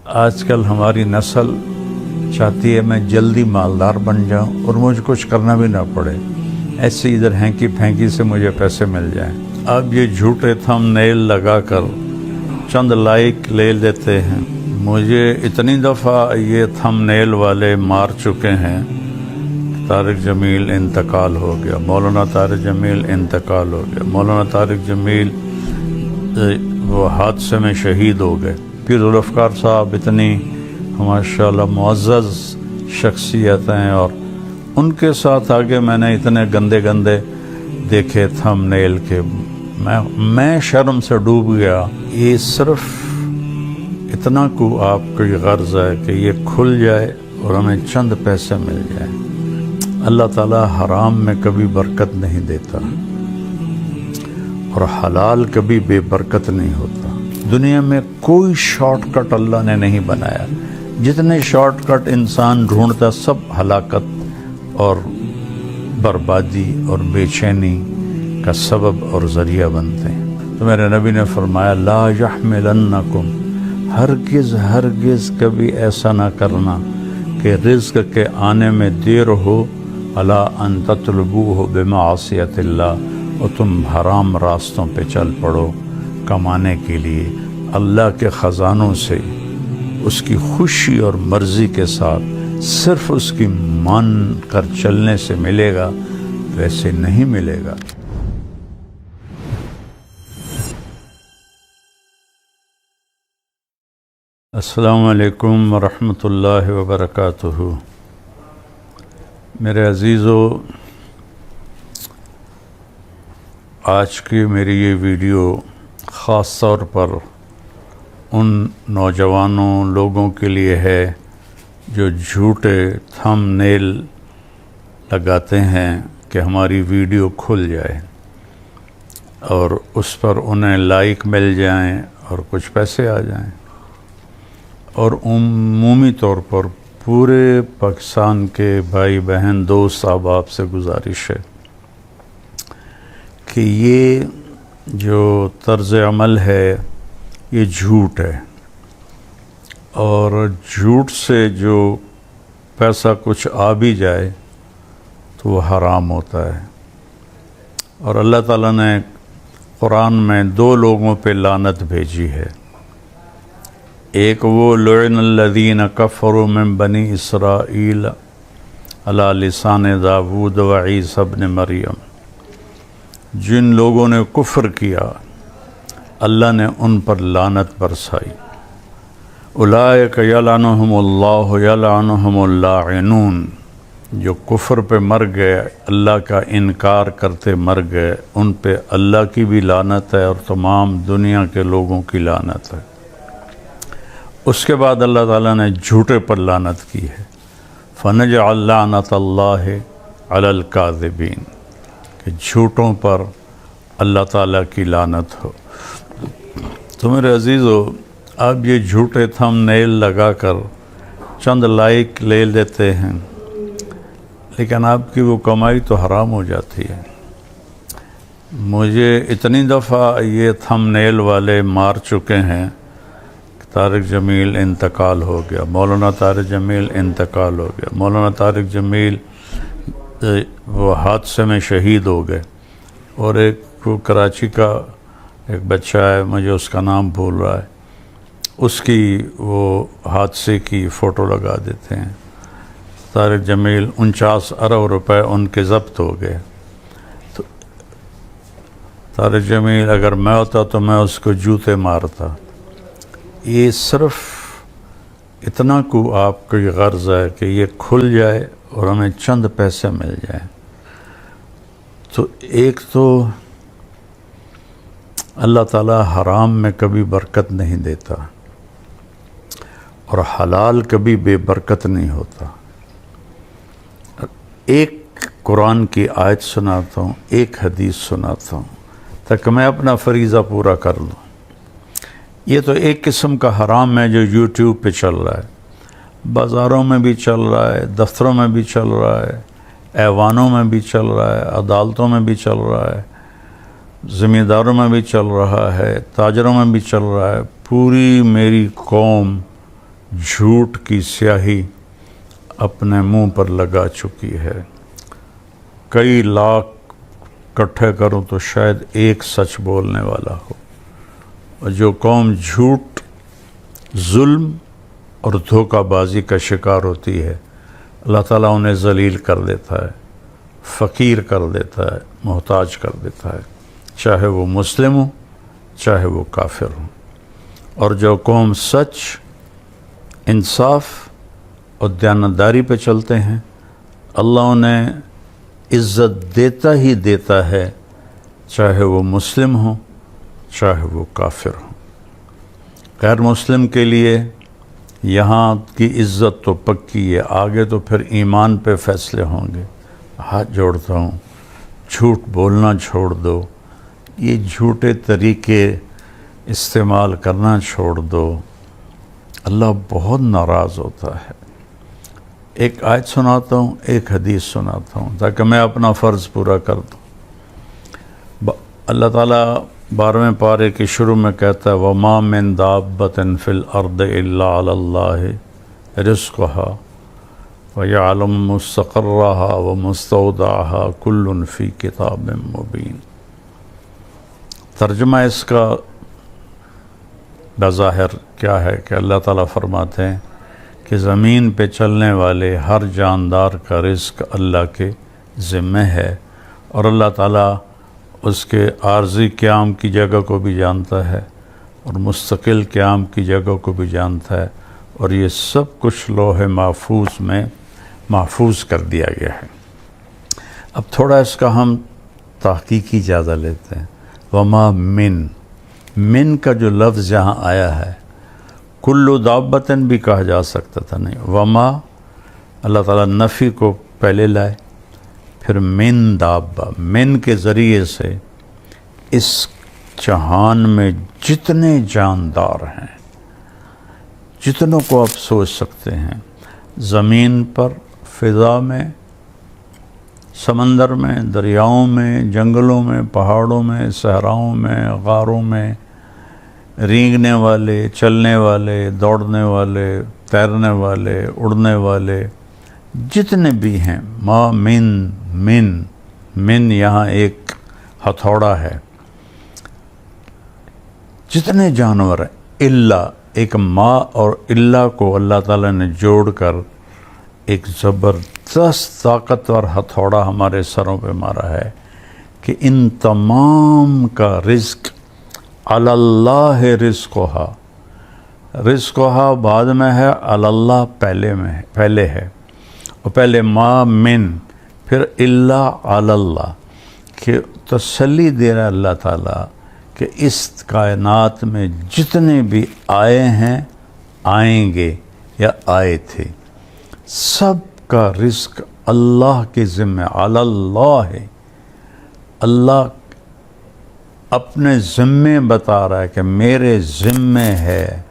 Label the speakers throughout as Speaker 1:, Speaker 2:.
Speaker 1: آج کل ہماری نسل چاہتی ہے میں جلدی مالدار بن جاؤں اور مجھے کچھ کرنا بھی نہ پڑے، ایسے ادھر ہینکی پھینکی سے مجھے پیسے مل جائیں۔ اب یہ جھوٹے تھم نیل لگا کر چند لائک لے لیتے ہیں۔ مجھے اتنی دفعہ یہ تھم نیل والے مار چکے ہیں۔ طارق جمیل انتقال ہو گیا، مولانا طارق جمیل انتقال ہو گیا، مولانا طارق جمیل وہ حادثے میں شہید ہو گئے۔ پیر ذوالفقار صاحب اتنی ماشاءاللہ معزز شخصیت ہیں، اور ان کے ساتھ آگے میں نے اتنے گندے گندے دیکھے تھم نیل کے میں شرم سے ڈوب گیا۔ یہ صرف اتنا کو آپ کی غرض ہے کہ یہ کھل جائے اور ہمیں چند پیسے مل جائیں۔ اللہ تعالیٰ حرام میں کبھی برکت نہیں دیتا اور حلال کبھی بے برکت نہیں ہوتا۔ دنیا میں کوئی شارٹ کٹ اللہ نے نہیں بنایا۔ جتنے شارٹ کٹ انسان ڈھونڈتا سب ہلاکت اور بربادی اور بے چینی کا سبب اور ذریعہ بنتے ہیں۔ تو میرے نبی نے فرمایا لا یحملنکم، ہرگز ہرگز کبھی ایسا نہ کرنا کہ رزق کے آنے میں دیر ہو، الا ان تطلبوہ بمعصیت اللہ، اور تم حرام راستوں پہ چل پڑو کمانے کے لیے۔ اللہ کے خزانوں سے اس کی خوشی اور مرضی کے ساتھ صرف اس کی مان کر چلنے سے ملے گا، ویسے نہیں ملے گا۔ السلام علیکم ورحمۃ اللہ وبرکاتہ۔ میرے عزیزو، آج کی میری یہ ویڈیو خاص طور پر ان نوجوانوں لوگوں کے لیے ہے جو جھوٹے تھم نیل لگاتے ہیں کہ ہماری ویڈیو کھل جائے اور اس پر انہیں لائک مل جائیں اور کچھ پیسے آ جائیں۔ اور عمومی طور پر پورے پاکستان کے بھائی بہن دوست احباب سے گزارش ہے کہ یہ جو طرز عمل ہے یہ جھوٹ ہے، اور جھوٹ سے جو پیسہ کچھ آ بھی جائے تو وہ حرام ہوتا ہے۔ اور اللہ تعالیٰ نے قرآن میں دو لوگوں پہ لعنت بھیجی ہے۔ ایک وہ لعن الذین کفروا من بنی اسرائیل علی لسان داود و عیسی ابن مریم، جن لوگوں نے کفر کیا اللہ نے ان پر لعنت برسائی۔ اولئک یلعنہم اللہ یلعنہم اللاعنون، جو کفر پہ مر گئے، اللہ کا انکار کرتے مر گئے، ان پہ اللہ کی بھی لعنت ہے اور تمام دنیا کے لوگوں کی لعنت ہے۔ اس کے بعد اللہ تعالیٰ نے جھوٹے پر لعنت کی ہے، فنجعل لعنت اللہ علی الکاذبین، کہ جھوٹوں پر اللہ تعالیٰ کی لعنت ہو۔ تو میرے عزیزو، اب یہ جھوٹے تھم نیل لگا کر چند لائک لے لیتے ہیں، لیکن آپ کی وہ کمائی تو حرام ہو جاتی ہے۔ مجھے اتنی دفعہ یہ تھم نیل والے مار چکے ہیں۔ طارق جمیل انتقال ہو گیا، مولانا طارق جمیل انتقال ہو گیا، مولانا طارق جمیل وہ حادثے میں شہید ہو گئے۔ اور ایک وہ کراچی کا ایک بچہ ہے، مجھے اس کا نام بھول رہا ہے، اس کی وہ حادثے کی فوٹو لگا دیتے ہیں۔ طارق جمیل 49 ارب روپے ان کے ضبط ہو گئے۔ تو طارق جمیل اگر میں ہوتا تو میں اس کو جوتے مارتا۔ یہ صرف اتنا کو آپ کی غرض ہے کہ یہ کھل جائے اور ہمیں چند پیسے مل جائیں۔ تو ایک تو اللہ تعالیٰ حرام میں کبھی برکت نہیں دیتا اور حلال کبھی بے برکت نہیں ہوتا۔ ایک قرآن کی آیت سناتا ہوں، ایک حدیث سناتا ہوں تاکہ میں اپنا فریضہ پورا کر لوں۔ یہ تو ایک قسم کا حرام ہے جو یوٹیوب پہ چل رہا ہے، بازاروں میں بھی چل رہا ہے، دفتروں میں بھی چل رہا ہے، ایوانوں میں بھی چل رہا ہے، عدالتوں میں بھی چل رہا ہے، زمینداروں میں بھی چل رہا ہے، تاجروں میں بھی چل رہا ہے۔ پوری میری قوم جھوٹ کی سیاہی اپنے منہ پر لگا چکی ہے۔ کئی لاکھ اکٹھے کروں تو شاید ایک سچ بولنے والا ہو، اور جو قوم جھوٹ، ظلم اور دھوکہ بازی کا شکار ہوتی ہے، اللہ تعالیٰ انہیں ذلیل کر دیتا ہے، فقیر کر دیتا ہے، محتاج کر دیتا ہے، چاہے وہ مسلم ہو چاہے وہ کافر ہو۔ اور جو قوم سچ، انصاف اور دیانتداری پہ چلتے ہیں، اللہ انہیں عزت دیتا ہی دیتا ہے، چاہے وہ مسلم ہو چاہے وہ کافر ہو۔ غیر مسلم کے لیے یہاں کی عزت تو پکی ہے، آگے تو پھر ایمان پہ فیصلے ہوں گے۔ ہاتھ جوڑتا ہوں، جھوٹ بولنا چھوڑ دو، یہ جھوٹے طریقے استعمال کرنا چھوڑ دو، اللہ بہت ناراض ہوتا ہے۔ ایک آیت سناتا ہوں، ایک حدیث سناتا ہوں تاکہ میں اپنا فرض پورا کر دوں۔ اللہ تعالیٰ 12ویں پارے کے شروع میں کہتا ہے وَمَا مِن دَابَّةٍ فِي الْأَرْضِ إِلَّا عَلَى اللَّهِ رِزْقُهَا وَيَعْلَمُ مُسْتَقَرَّهَا وَمُسْتَوْدَعَهَا كُلٌّ فِي كِتَابٍ مُبِينٍ۔ ترجمہ اس کا بظاہر کیا ہے کہ اللہ تعالیٰ فرماتے ہیں کہ زمین پہ چلنے والے ہر جاندار کا رزق اللہ کے ذمہ ہے، اور اللہ تعالیٰ اس کے عارضی قیام کی جگہ کو بھی جانتا ہے اور مستقل قیام کی جگہ کو بھی جانتا ہے، اور یہ سب کچھ لوح محفوظ میں محفوظ کر دیا گیا ہے۔ اب تھوڑا اس کا ہم تحقیقی جائزہ لیتے ہیں۔ وما من کا جو لفظ یہاں آیا ہے، کلو دابتن بھی کہا جا سکتا تھا، نہیں، وما اللہ تعالیٰ نفی کو پہلے لائے، پھر من دابہ، من کے ذریعے سے اس جہان میں جتنے جاندار ہیں، جتنوں کو آپ سوچ سکتے ہیں، زمین پر، فضا میں، سمندر میں، دریاؤں میں، جنگلوں میں، پہاڑوں میں، صحراؤں میں، غاروں میں، رینگنے والے، چلنے والے، دوڑنے والے، تیرنے والے، اڑنے والے، جتنے بھی ہیں، ما من یہاں ایک ہتھوڑا ہے، جتنے جانور ہیں، الا، ایک ما اور الا کو اللہ تعالیٰ نے جوڑ کر ایک زبردست طاقتور ہتھوڑا ہمارے سروں پہ مارا ہے کہ ان تمام کا رزق علی اللہ رزقها بعد میں ہے، علی اللہ پہلے ہے، اور پہلے ما من، پھر الا علی اللہ، کہ تسلی دے رہا ہے اللہ تعالیٰ کہ اس کائنات میں جتنے بھی آئے ہیں، آئیں گے یا آئے تھے، سب کا رزق اللہ کے ذمہ، علی اللہ ہے۔ اللہ اپنے ذمے بتا رہا ہے کہ میرے ذمے ہے،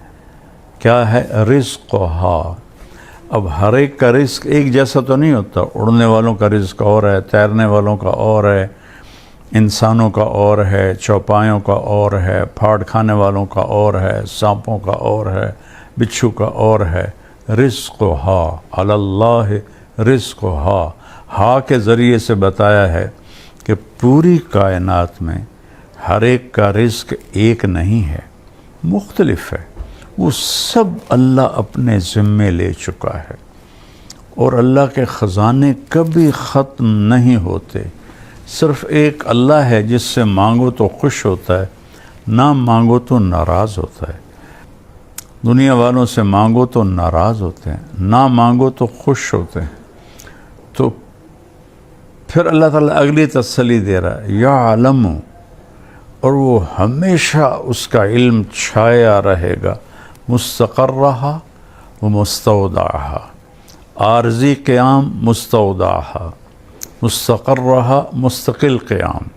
Speaker 1: کیا ہے؟ رزقھا۔ اب ہر ایک کا رزق ایک جیسا تو نہیں ہوتا، اڑنے والوں کا رزق اور ہے، تیرنے والوں کا اور ہے، انسانوں کا اور ہے، چوپایوں کا اور ہے، پھاڑ کھانے والوں کا اور ہے، سانپوں کا اور ہے، بچھو کا اور ہے۔ رزقھا، علی اللہ رزقھا، ہا کے ذریعے سے بتایا ہے کہ پوری کائنات میں ہر ایک کا رزق ایک نہیں ہے، مختلف ہے، وہ سب اللہ اپنے ذمے لے چکا ہے، اور اللہ کے خزانے کبھی ختم نہیں ہوتے۔ صرف ایک اللہ ہے جس سے مانگو تو خوش ہوتا ہے، نہ مانگو تو ناراض ہوتا ہے۔ دنیا والوں سے مانگو تو ناراض ہوتے ہیں، نہ مانگو تو خوش ہوتے ہیں۔ تو پھر اللہ تعالیٰ اگلی تسلی دے رہا ہے، یعلم، اور وہ ہمیشہ اس کا علم چھایا رہے گا، مستقرہا و مستودعہا، عارضی قیام، مستودعہا، مستقرہا مستقل قیام،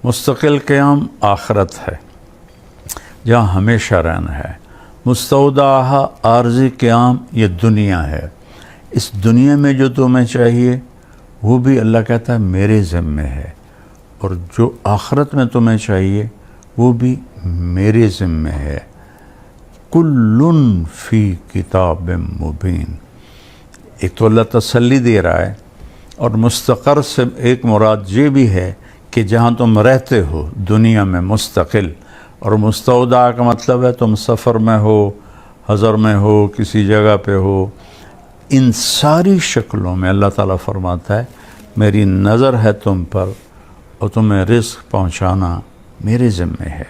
Speaker 1: مستقل قیام آخرت ہے جہاں ہمیشہ رہنا ہے، مستودعہا عارضی قیام یہ دنیا ہے، اس دنیا میں جو تمہیں چاہیے وہ بھی اللہ کہتا ہے میرے ذمہ ہے، اور جو آخرت میں تمہیں چاہیے وہ بھی میرے ذمہ ہے۔ وَكُلٌّ فِي كِتَابٍ مُبِينٍ۔ ایک تو اللہ تسلی دے رہا ہے، اور مستقر سے ایک مراد یہ بھی ہے کہ جہاں تم رہتے ہو دنیا میں مستقل، اور مستودع کا مطلب ہے تم سفر میں ہو، حضر میں ہو، کسی جگہ پہ ہو، ان ساری شکلوں میں اللہ تعالیٰ فرماتا ہے میری نظر ہے تم پر، اور تمہیں رزق پہنچانا میرے ذمے ہے۔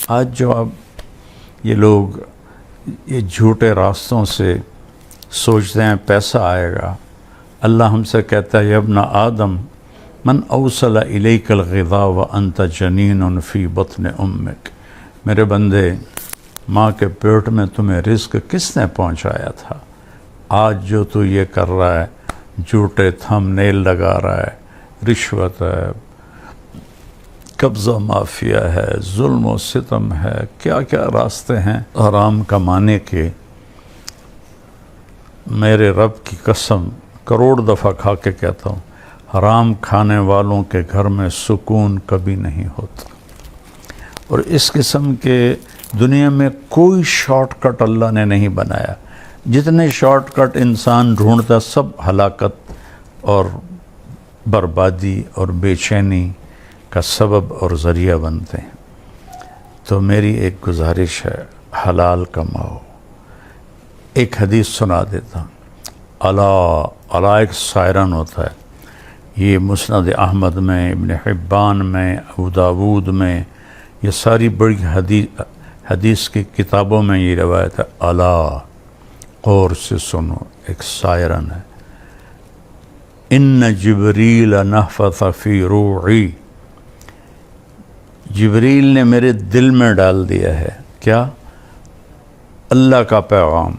Speaker 1: آج جو اب یہ لوگ یہ جھوٹے راستوں سے سوچتے ہیں پیسہ آئے گا، اللہ ہم سے کہتا ہے یا ابن آدم من اوصل الیک الغذاء وانت جنین فی بطن امک، میرے بندے ماں کے پیٹ میں تمہیں رزق کس نے پہنچایا تھا؟ آج جو تو یہ کر رہا ہے، جھوٹے تھم نیل لگا رہا ہے، رشوت ہے، قبضہ مافیا ہے، ظلم و ستم ہے، کیا کیا راستے ہیں حرام کمانے کے، میرے رب کی قسم کروڑ دفعہ کھا کے کہتا ہوں حرام کھانے والوں کے گھر میں سکون کبھی نہیں ہوتا۔ اور اس قسم کے دنیا میں کوئی شارٹ کٹ اللہ نے نہیں بنایا، جتنے شارٹ کٹ انسان ڈھونڈتا سب ہلاکت اور بربادی اور بے چینی کا سبب اور ذریعہ بنتے ہیں۔ تو میری ایک گزارش ہے، حلال کماؤ۔ ایک حدیث سنا دیتا ہوں، الا ایک سائرن ہوتا ہے، یہ مسند احمد میں، ابن حبان میں، ابو داود میں، یہ ساری بڑی حدیث کی کتابوں میں یہ روایت ہے، الا غور سے سنو، ایک سائرن ہے، ان جبریل نفث فی روعی، جبریل نے میرے دل میں ڈال دیا ہے کیا؟ اللہ کا پیغام،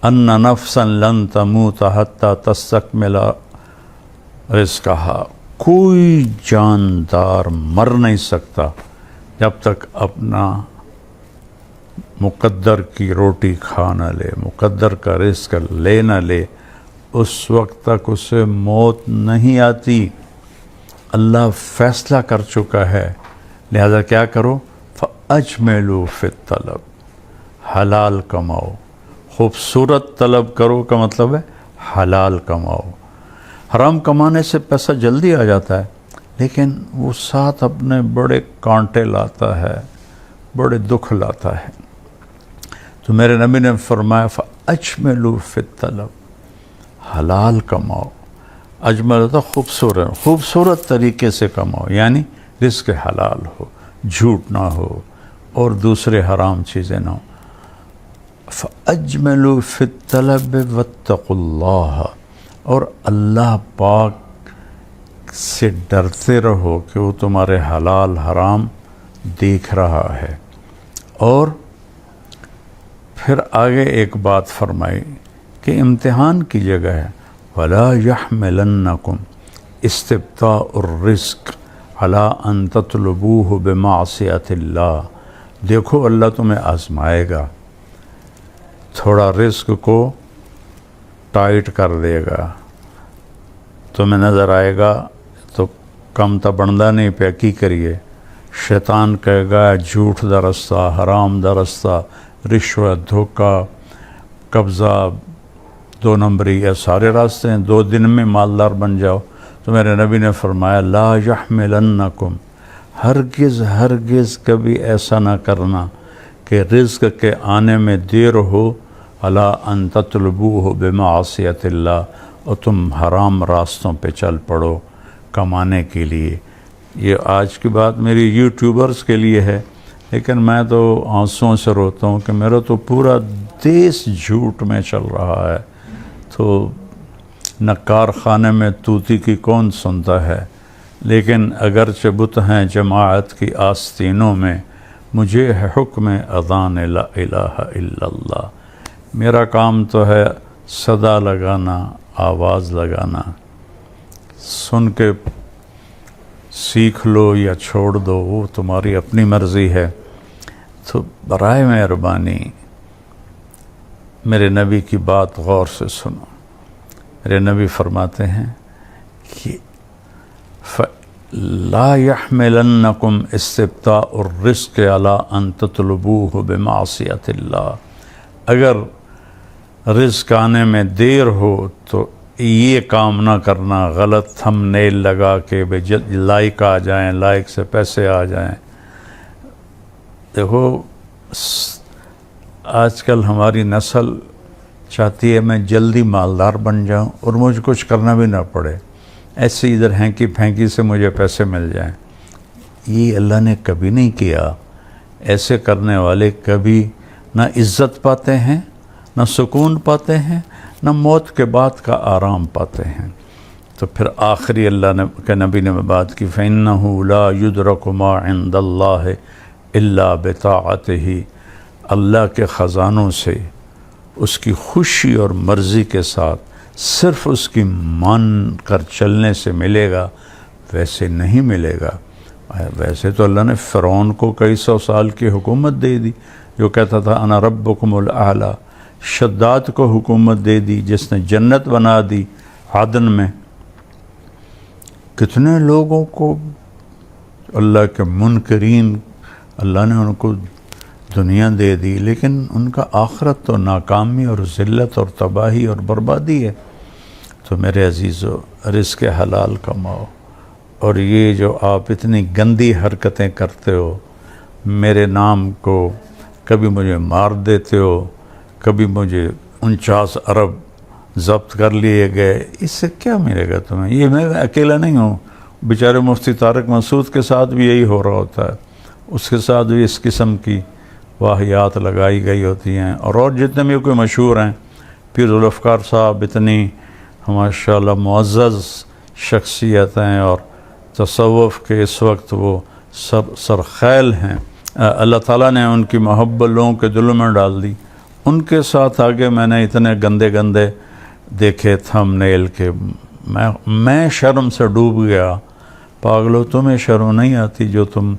Speaker 1: ان نفسا لن تموت حتی تستکمل رزقہا، کوئی جاندار مر نہیں سکتا جب تک اپنا مقدر کی روٹی کھا نہ لے، مقدر کا رزق لے نہ لے، اس وقت تک اسے موت نہیں آتی۔ اللہ فیصلہ کر چکا ہے، لہذا کیا کرو؟ فَأَجْمِلُوا فِي الطَّلَب، حلال کماؤ، خوبصورت طلب کرو کا مطلب ہے حلال کماؤ۔ حرام کمانے سے پیسہ جلدی آ جاتا ہے، لیکن وہ ساتھ اپنے بڑے کانٹے لاتا ہے، بڑے دکھ لاتا ہے۔ تو میرے نبی نے فرمایا فَأَجْمِلُوا فِي الطَّلَب، حلال کماؤ۔ اجمل ہوتا خوبصورت طریقے سے کماؤ، یعنی رزق حلال ہو، جھوٹ نہ ہو اور دوسرے حرام چیزیں نہ ہو۔ فَأَجْمِلُوا فِي الطَّلَبِ وَاتَّقُوا اللَّهَ، اور اللہ پاک سے ڈرتے رہو کہ وہ تمہارے حلال حرام دیکھ رہا ہے۔ اور پھر آگے ایک بات فرمائی کہ امتحان کی جگہ ہے، وَلَا يَحْمِلَنَّكُمْ اسْتِبْطَاءُ الرِّزْقِ عَلَىٰ أَن تَطْلُبُوهُ بِمَعْصِيَةِ اللَّهِ، دیکھو اللہ تمہیں آزمائے گا، تھوڑا رزق کو ٹائٹ کر دے گا، تمہیں نظر آئے گا تو کم تا بندہ نہیں پہ کی کریے، شیطان کہے گا جھوٹ دا رستہ، حرام دا رستہ، رشوت، دھوکہ، قبضہ، 2 نمبری، یہ سارے راستے ہیں، 2 دن میں مالدار بن جاؤ۔ تو میرے نبی نے فرمایا لا یحملنکم، ہرگز کبھی ایسا نہ کرنا کہ رزق کے آنے میں دیر ہو، الا ان تطلبوہ بمعصیت اللہ، اور تم حرام راستوں پہ چل پڑو کمانے کے لیے۔ یہ آج کی بات میری یوٹیوبرز کے لیے ہے، لیکن میں تو آنسوؤں سے روتا ہوں کہ میرا تو پورا دیس جھوٹ میں چل رہا ہے، تو نہ کارخانے میں طوطی کی کون سنتا ہے، لیکن اگرچہ بت ہیں جماعت کی آستینوں میں، مجھے ہے حکم اذان لا الہ الا اللہ، میرا کام تو ہے صدا لگانا، آواز لگانا، سن کے سیکھ لو یا چھوڑ دو، وہ تمہاری اپنی مرضی ہے۔ تو برائے مہربانی میرے نبی کی بات غور سے سنو۔ میرے نبی فرماتے ہیں کہ لا يحملنکم استبطاء الرزق علی ان تطلبوہ بمعصیت اللہ، اگر رزق آنے میں دیر ہو تو یہ کام نہ کرنا غلط تھم نیل لگا کے لائق آ جائیں، لائق سے پیسے آ جائیں۔ دیکھو آج کل ہماری نسل چاہتی ہے میں جلدی مالدار بن جاؤں اور مجھے کچھ کرنا بھی نہ پڑے، ایسے ادھر ہینکی پھینکی سے مجھے پیسے مل جائیں۔ یہ اللہ نے کبھی نہیں کیا۔ ایسے کرنے والے کبھی نہ عزت پاتے ہیں، نہ سکون پاتے ہیں، نہ موت کے بعد کا آرام پاتے ہیں۔ تو پھر آخری اللہ کے نبی نے بات کی فَإِنَّهُ لَا يُدْرَكُ مَا عِنْدَ اللَّهِ إِلَّا بِطَاعَتِهِ، اللہ کے خزانوں سے اس کی خوشی اور مرضی کے ساتھ صرف اس کی مان کر چلنے سے ملے گا، ویسے نہیں ملے گا۔ ویسے تو اللہ نے فرعون کو کئی سو سال کی حکومت دے دی، جو کہتا تھا انا ربکم الاعلی۔ شداد کو حکومت دے دی جس نے جنت بنا دی عدن میں۔ کتنے لوگوں کو اللہ کے منکرین اللہ نے ان کو دنیا دے دی، لیکن ان کا آخرت تو ناکامی اور ذلت اور تباہی اور بربادی ہے۔ تو میرے عزیزو، رزق حلال کماؤ، اور یہ جو آپ اتنی گندی حرکتیں کرتے ہو، میرے نام کو کبھی مجھے مار دیتے ہو، کبھی مجھے 49 ارب ضبط کر لیے گئے، اس سے کیا ملے گا تمہیں؟ یہ میں اکیلا نہیں ہوں، بیچارے مفتی طارق مسعود کے ساتھ بھی یہی ہو رہا ہوتا ہے، اس کے ساتھ بھی اس قسم کی واہیات لگائی گئی ہوتی ہیں، اور جتنے بھی کوئی مشہور ہیں، پیر ذوالفقار صاحب اتنی ماشاءاللہ معزز شخصیت ہیں اور تصوف کے اس وقت وہ سرخیل ہیں، اللہ تعالیٰ نے ان کی محبت لوگوں کے دلوں میں ڈال دی۔ ان کے ساتھ آگے میں نے اتنے گندے گندے دیکھے تھم نیل کے میں شرم سے ڈوب گیا۔ پاگلو، تمہیں شرم نہیں آتی جو تم